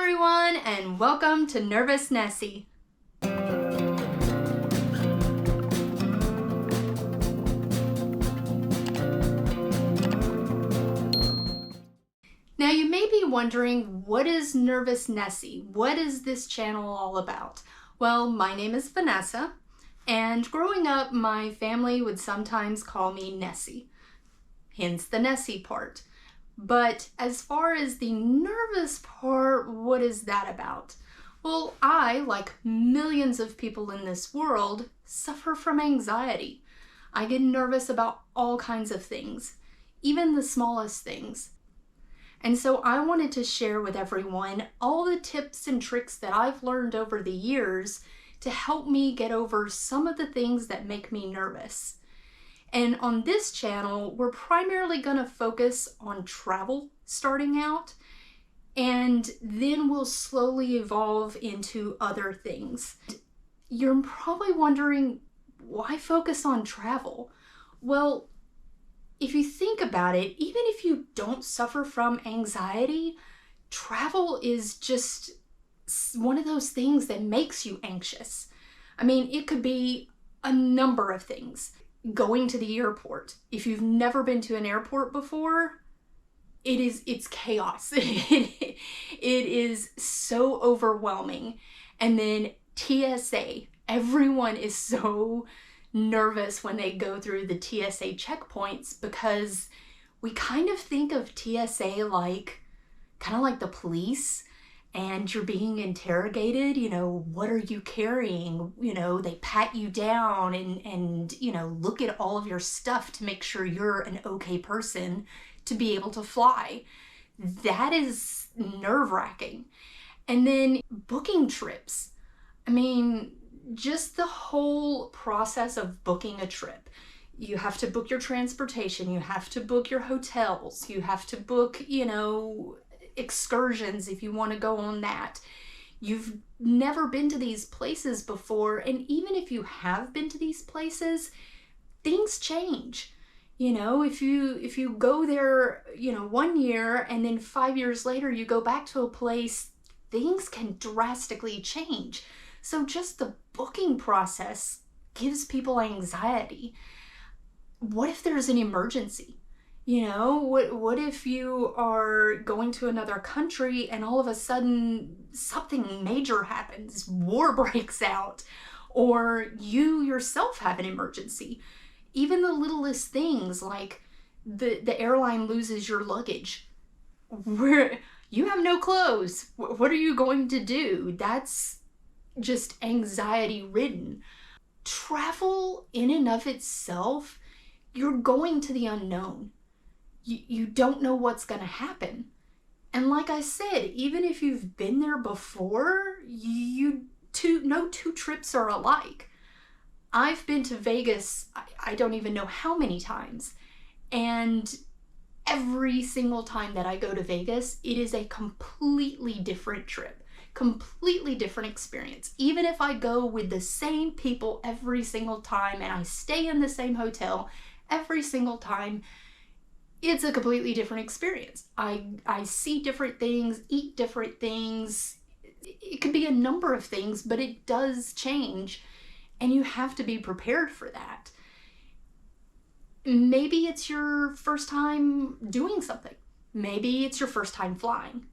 everyone, and welcome to Nervous Nessie. Now you may be wondering, what is Nervous Nessie? What is this channel all about? Well, my name is Vanessa, and growing up my family would sometimes call me Nessie, hence the Nessie part. But as far as the nervous part, what is that about? Well, I, like millions of people in this world, suffer from anxiety. I get nervous about all kinds of things, even the smallest things. And so I wanted to share with everyone all the tips and tricks that I've learned over the years to help me get over some of the things that make me nervous. And on this channel, we're primarily going to focus on travel starting out, and then we'll slowly evolve into other things. You're probably wondering, why focus on travel? Well, if you think about it, even if you don't suffer from anxiety, travel is just one of those things that makes you anxious. I mean, it could be a number of things. Going to the airport. If you've never been to an airport before, it's chaos. It is so overwhelming. And then TSA. Everyone is so nervous when they go through the TSA checkpoints because we kind of think of TSA like kind of like the police, and you're being interrogated, what are you carrying? They pat you down and look at all of your stuff to make sure you're an okay person to be able to fly. That is nerve-wracking. And then booking trips. I mean, just the whole process of booking a trip. You have to book your transportation, you have to book your hotels, you have to book, excursions if you want to go on that. You've never been to these places before, and even if you have been to these places, things change. If you go there 1 year and then 5 years later you go back to a place, things can drastically change. So just the booking process gives people anxiety. What if there's an emergency? What if you are going to another country and all of a sudden something major happens, war breaks out, or you yourself have an emergency? Even the littlest things like the airline loses your luggage. Where you have no clothes. What are you going to do? That's just anxiety ridden. Travel in and of itself, you're going to the unknown. You don't know what's going to happen. And like I said, even if you've been there before, no two trips are alike. I've been to Vegas, I don't even know how many times. And every single time that I go to Vegas, it is a completely different trip. Completely different experience. Even if I go with the same people every single time and I stay in the same hotel every single time, it's a completely different experience. I see different things, eat different things. It could be a number of things, but it does change, and you have to be prepared for that. Maybe it's your first time doing something. Maybe it's your first time flying.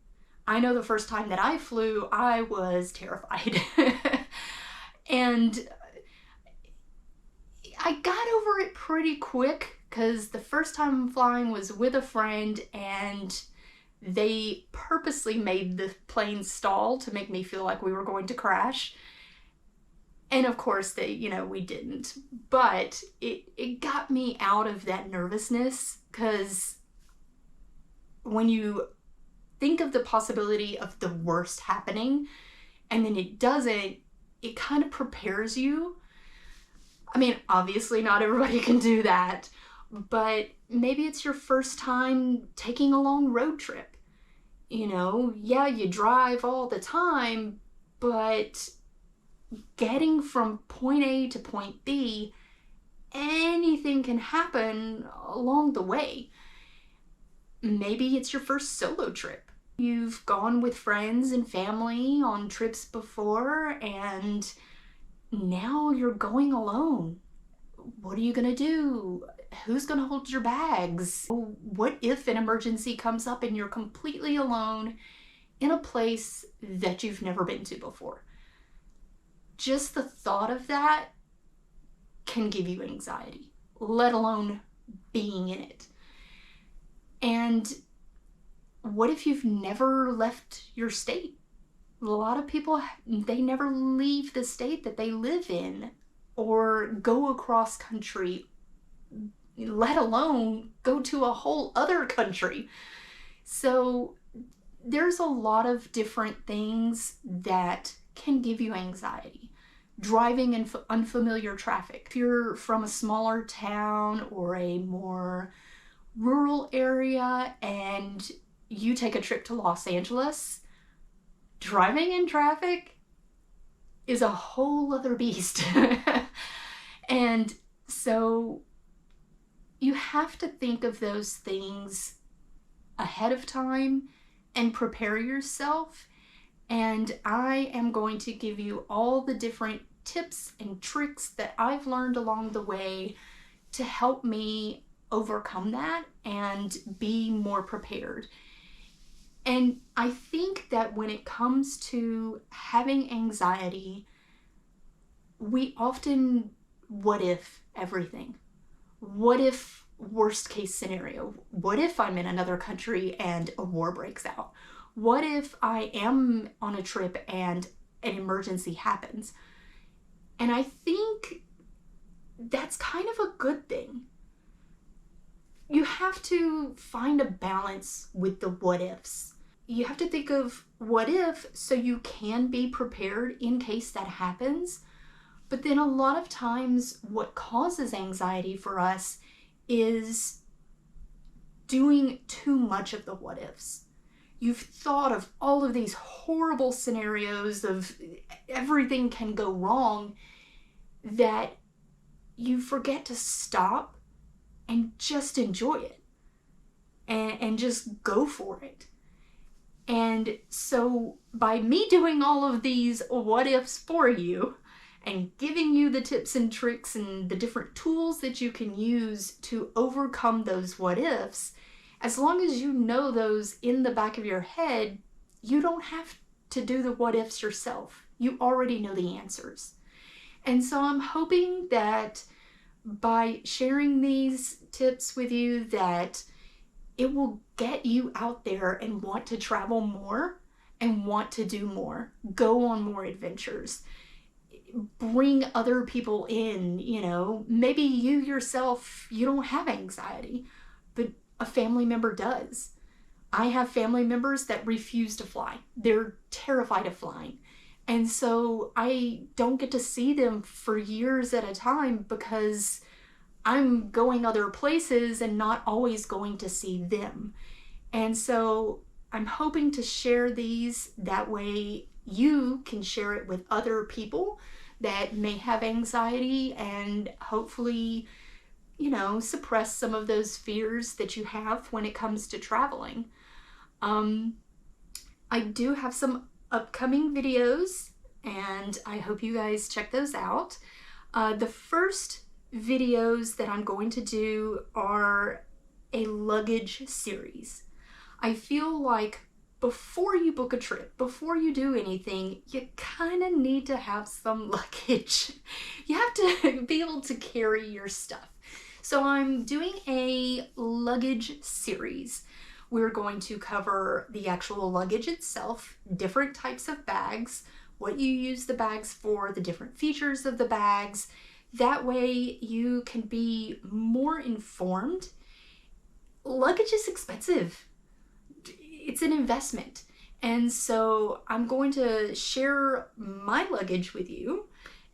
I know the first time that I flew, I was terrified. And I got over it pretty quick because the first time flying was with a friend, and they purposely made the plane stall to make me feel like we were going to crash. And of course we didn't. But it got me out of that nervousness, because when you think of the possibility of the worst happening and then it doesn't, it kind of prepares you. I mean, obviously not everybody can do that, but maybe it's your first time taking a long road trip. Yeah, you drive all the time, but getting from point A to point B, anything can happen along the way. Maybe it's your first solo trip. You've gone with friends and family on trips before, and now you're going alone. What are you gonna do? Who's gonna hold your bags? What if an emergency comes up and you're completely alone in a place that you've never been to before? Just the thought of that can give you anxiety, let alone being in it. And what if you've never left your state? A lot of people, they never leave the state that they live in or go across country, let alone go to a whole other country. So there's a lot of different things that can give you anxiety. Driving in unfamiliar traffic. If you're from a smaller town or a more rural area and you take a trip to Los Angeles, driving in traffic is a whole other beast. And so you have to think of those things ahead of time and prepare yourself. And I am going to give you all the different tips and tricks that I've learned along the way to help me overcome that and be more prepared. And I think that when it comes to having anxiety, we often what if everything. What if worst case scenario? What if I'm in another country and a war breaks out? What if I am on a trip and an emergency happens? And I think that's kind of a good thing. You have to find a balance with the what ifs. You have to think of what if so you can be prepared in case that happens. But then a lot of times what causes anxiety for us is doing too much of the what ifs. You've thought of all of these horrible scenarios of everything can go wrong that you forget to stop and just enjoy it and just go for it. And so by me doing all of these what ifs for you and giving you the tips and tricks and the different tools that you can use to overcome those what ifs, as long as you know those in the back of your head, you don't have to do the what ifs yourself. You already know the answers. And so I'm hoping that by sharing these tips with you that it will get you out there and want to travel more and want to do more, go on more adventures, bring other people in. Maybe you yourself, you don't have anxiety, but a family member does. I have family members that refuse to fly. They're terrified of flying. And so I don't get to see them for years at a time because I'm going other places and not always going to see them. And so I'm hoping to share these, that way you can share it with other people that may have anxiety and hopefully, suppress some of those fears that you have when it comes to traveling. I do have some upcoming videos and I hope you guys check those out. The first videos that I'm going to do are a luggage series. I feel like before you book a trip, before you do anything, you kind of need to have some luggage. You have to be able to carry your stuff. So I'm doing a luggage series. We're going to cover the actual luggage itself, different types of bags, what you use the bags for, the different features of the bags. That way you can be more informed. Luggage is expensive. It's an investment. And so I'm going to share my luggage with you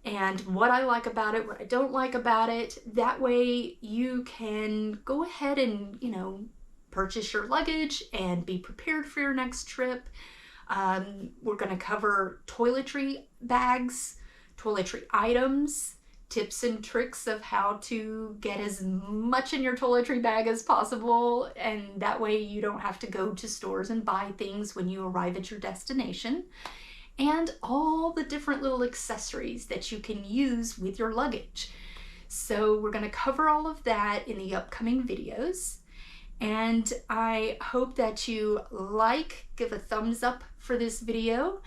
and what I like about it, what I don't like about it. That way you can go ahead and, purchase your luggage and be prepared for your next trip. We're going to cover toiletry bags, toiletry items, tips and tricks of how to get as much in your toiletry bag as possible, and that way you don't have to go to stores and buy things when you arrive at your destination, and all the different little accessories that you can use with your luggage. So we're going to cover all of that in the upcoming videos, and I hope that you give a thumbs up for this video,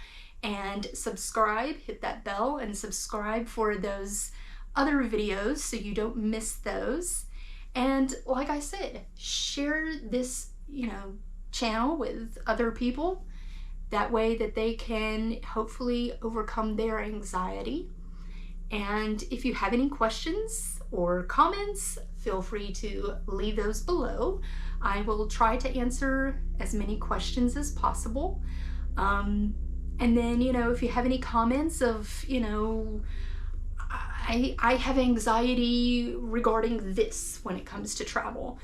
and subscribe, hit that bell and subscribe for those other videos so you don't miss those. And like I said, share this, channel with other people. That way that they can hopefully overcome their anxiety. And if you have any questions or comments, feel free to leave those below. I will try to answer as many questions as possible. And then, if you have any comments of, I have anxiety regarding this when it comes to travel,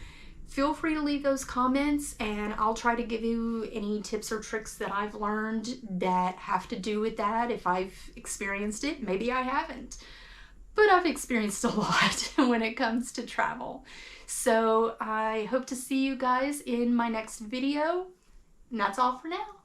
feel free to leave those comments, and I'll try to give you any tips or tricks that I've learned that have to do with that. If I've experienced it, maybe I haven't, but I've experienced a lot when it comes to travel. So I hope to see you guys in my next video, and that's all for now.